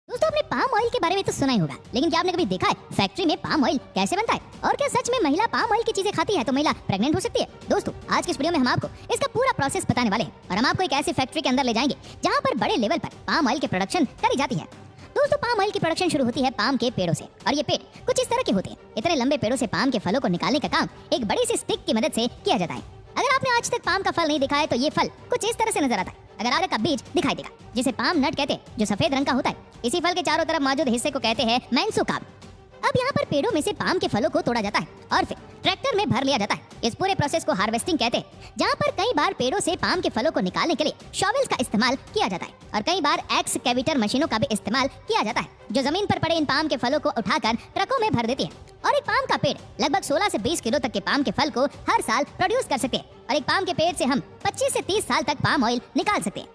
दोस्तों, आपने palm oil के बारे में तो सुना ही होगा, लेकिन क्या आपने कभी देखा है फैक्ट्री में पाम ऑयल कैसे बनता है? और क्या सच में महिला पाम ऑयल की चीजें खाती है तो महिला प्रेग्नेंट हो सकती है? दोस्तों, आज की इस वीडियो में हम आपको इसका पूरा प्रोसेस बताने वाले हैं और हम आपको एक ऐसी फैक्ट्री के अंदर ले जाएंगे जहाँ पर बड़े लेवल पर पाम ऑयल की प्रोडक्शन करी जाती है। दोस्तों, पाम ऑयल की प्रोडक्शन शुरू होती है पाम के पेड़ों से और ये पेड़ कुछ इस तरह के होते हैं। इतने लंबे पेड़ों से पाम के फलों को निकालने का काम एक बड़ी सी स्टिक की मदद से किया जाता है। अगर आपने आज तक पाम का फल नहीं देखा है तो ये फल कुछ इस तरह से नजर आता है। अगर आगे का बीज दिखाई देगा जिसे पाम नट कहते हैं, जो सफेद रंग का होता है। इसी फल के चारों तरफ मौजूद हिस्से को कहते हैं मेंसोकार्प। अब यहाँ पर पेड़ों में से पाम के फलों को तोड़ा जाता है और फिर ट्रैक्टर में भर लिया जाता है। इस पूरे प्रोसेस को हार्वेस्टिंग कहते हैं, जहाँ पर कई बार पेड़ों से पाम के फलों को निकालने के लिए शॉवेल्स का इस्तेमाल किया जाता है और कई बार एक्सकेवेटर मशीनों का भी इस्तेमाल किया जाता है, जो जमीन पर पड़े इन पाम के फलों को उठाकर ट्रकों में भर देती है। और एक पाम का पेड़ लगभग 16 से 20 किलो तक के पाम के फल को हर साल प्रोड्यूस कर सकते हैं और एक पाम के पेड़ से हम 25 से 30 साल तक पाम ऑयल निकाल सकते हैं।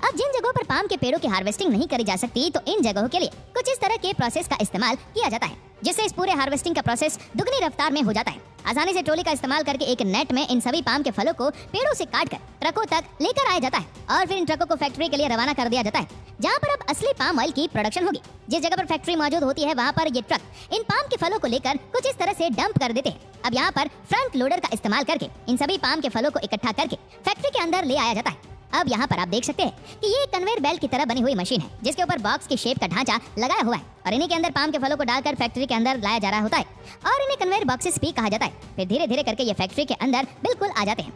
अब जिन जगहों पर पाम के पेड़ों की हार्वेस्टिंग नहीं करी जा सकती, तो इन जगहों के लिए कुछ इस तरह के प्रोसेस का इस्तेमाल किया जाता है, जिससे इस पूरे हार्वेस्टिंग का प्रोसेस दुगनी रफ्तार में हो जाता है। आसानी से ट्रॉली का इस्तेमाल करके एक नेट में इन सभी पाम के फलों को पेड़ों से काटकर ट्रकों तक लेकर आया जाता है और फिर इन ट्रकों को फैक्ट्री के लिए रवाना कर दिया जाता है, जहाँ पर अब असली पाम ऑयल की प्रोडक्शन होगी। जिस जगह पर फैक्ट्री मौजूद होती है, वहाँ पर ये ट्रक इन पाम के फलों को लेकर कुछ इस तरह से डंप कर देते हैं। अब यहाँ पर फ्रंट लोडर का इस्तेमाल करके इन सभी पाम के फलों को इकट्ठा करके फैक्ट्री के अंदर ले आया जाता है। अब यहाँ पर आप देख सकते हैं कि ये एक कन्वेयर बेल्ट की तरह बनी हुई मशीन है, जिसके ऊपर बॉक्स की शेप का ढांचा लगाया हुआ है और इन्हीं के अंदर पाम के फलों को डालकर फैक्ट्री के अंदर लाया जा रहा होता है और इन्हें कन्वेयर बॉक्सेस भी कहा जाता है। फिर धीरे धीरे करके ये फैक्ट्री के अंदर बिल्कुल आ जाते हैं।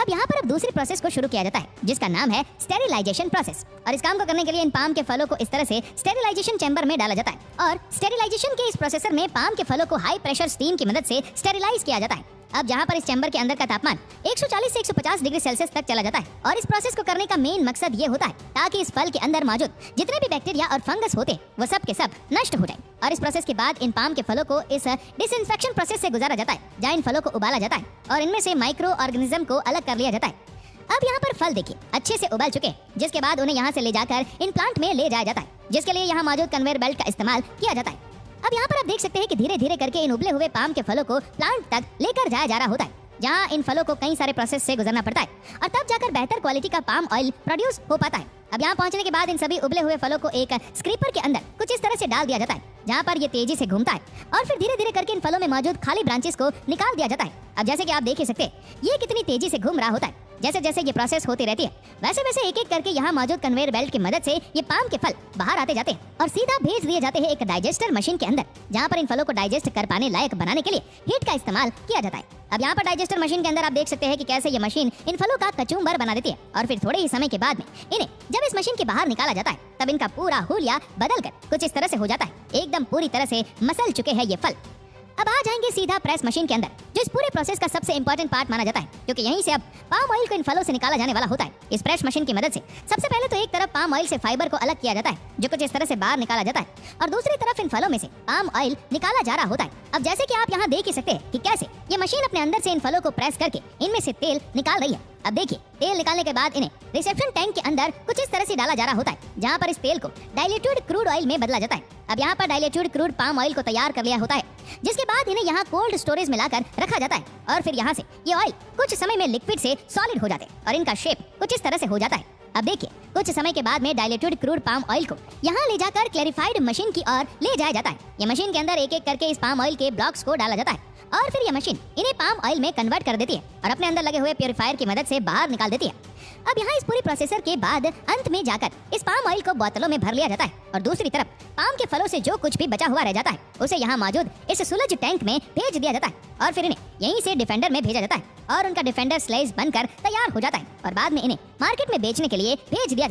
अब यहाँ पर अब दूसरी प्रोसेस को शुरू किया जाता है, जिसका नाम है स्टेरिलाइजेशन प्रोसेस। और इस काम को करने के लिए इन पाम के फलों को इस तरह से स्टेरिलाइजेशन चैम्बर में डाला जाता है और स्टेरिलाइजेशन के इस प्रोसेसर में पाम के फलों को हाई प्रेशर स्टीम की मदद से स्टेरिलाइज किया जाता है। अब जहाँ पर इस चैम्बर के अंदर का तापमान 140 से 150 डिग्री सेल्सियस तक चला जाता है और इस प्रोसेस को करने का मेन मकसद ये होता है ताकि इस फल के अंदर मौजूद जितने भी बैक्टीरिया और फंगस होते हैं वो सब के सब नष्ट हो जाए। और इस प्रोसेस के बाद इन पाम के फलों को इस डिसइंफेक्शन प्रोसेस से गुजारा जाता है, जहाँ इन फलों को उबाला जाता है और इनमें से माइक्रो ऑर्गेनिज्म को अलग कर लिया जाता है। अब यहाँ पर फल देखिए अच्छे से उबल चुके, जिसके बाद उन्हें यहाँ से ले जाकर इन प्लांट में ले जाया जाता है, जिसके लिए यहाँ मौजूद कन्वेयर बेल्ट का इस्तेमाल किया जाता है। अब यहाँ पर आप देख सकते हैं कि धीरे धीरे करके इन उबले हुए पाम के फलों को प्लांट तक लेकर जाया जा रहा होता है, जहाँ इन फलों को कई सारे प्रोसेस से गुजरना पड़ता है और तब जाकर बेहतर क्वालिटी का पाम ऑयल प्रोड्यूस हो पाता है। अब यहाँ पहुँचने के बाद इन सभी उबले हुए फलों को एक स्क्रीपर के अंदर कुछ इस तरह से डाल दिया जाता है, जहाँ पर ये तेजी से घूमता है और फिर धीरे धीरे करके इन फलों में मौजूद खाली ब्रांचेस को निकाल दिया जाता है। अब जैसे कि आप देख ही सकते हैं, ये कितनी तेजी से घूम रहा होता है। जैसे जैसे ये प्रोसेस होती रहती है, वैसे वैसे एक एक करके यहाँ मौजूद कन्वेयर बेल्ट की मदद से ये पाम के फल बाहर आते जाते हैं और सीधा भेज दिए जाते हैं एक डाइजेस्टर मशीन के अंदर, जहाँ पर इन फलों को डाइजेस्ट कर पाने लायक बनाने के लिए हीट का इस्तेमाल किया जाता है। अब यहाँ पर डाइजेस्टर मशीन के अंदर आप देख सकते हैं कि कैसे ये मशीन इन फलों का कचूम्बर बना देती है और फिर थोड़े ही समय के बाद में इन्हें जब इस मशीन के बाहर निकाला जाता है, तब इनका पूरा हुलिया बदलकर कुछ इस तरह से हो जाता है। एकदम पूरी तरह से मसल चुके हैं ये फल। अब आ जाएंगे सीधा प्रेस मशीन के अंदर, जो इस पूरे प्रोसेस का सबसे इंपॉर्टेंट पार्ट माना जाता है, क्योंकि यहीं से अब पाम ऑयल को इन फलों से निकाला जाने वाला होता है। इस प्रेस मशीन की मदद से सबसे पहले तो एक तरफ पाम ऑयल से फाइबर को अलग किया जाता है, जो कुछ इस तरह से बाहर निकाला जाता है और दूसरी तरफ इन फलों में से पाम ऑयल निकाला जा रहा होता है। अब जैसे कि आप यहाँ देख ही सकते हैं कि कैसे ये मशीन अपने अंदर से इन फलों को प्रेस करके इनमें से तेल निकाल रही है। अब देखिए, तेल निकालने के बाद इन्हें रिसेप्शन टैंक के अंदर कुछ इस तरह से डाला जा रहा होता है, जहाँ पर इस तेल को डाइल्यूटेड क्रूड ऑयल में बदला जाता है। अब यहाँ पर डाइल्यूटेड क्रूड पाम ऑयल को तैयार कर लिया होता है, जिसके बाद इन्हें यहाँ कोल्ड स्टोरेज में लाकर रखा जाता है और फिर यहाँ से ये ऑयल कुछ समय में लिक्विड से सॉलिड हो जाते हैं और इनका शेप कुछ इस तरह से हो जाता है। अब देखिए, कुछ समय के बाद में डाइल्यूटेड क्रूड पाम ऑयल को यहाँ ले जाकर क्लैरिफाइड मशीन की ओर ले जाया जाता है। ये मशीन के अंदर एक एक करके इस पाम ऑयल के ब्लॉक्स को डाला जाता है और फिर ये मशीन इन्हें पाम ऑयल में कन्वर्ट कर देती है और अपने अंदर लगे हुए प्यूरीफायर की मदद से बाहर निकाल देती है। अब यहाँ इस पूरी प्रोसेसर के बाद अंत में जाकर इस पाम ऑयल को बोतलों में भर लिया जाता है और दूसरी तरफ पाम के फलों से जो कुछ भी बचा हुआ रह जाता है उसे यहाँ मौजूद इस सुलज टैंक में भेज दिया जाता है और फिर इन्हें यहीं से डिफेंडर में भेजा जाता है और उनका डिफेंडर स्लाइस बनकर तैयार हो जाता है और बाद में इन्हें मार्केट में बेचने के लिए भेज दिया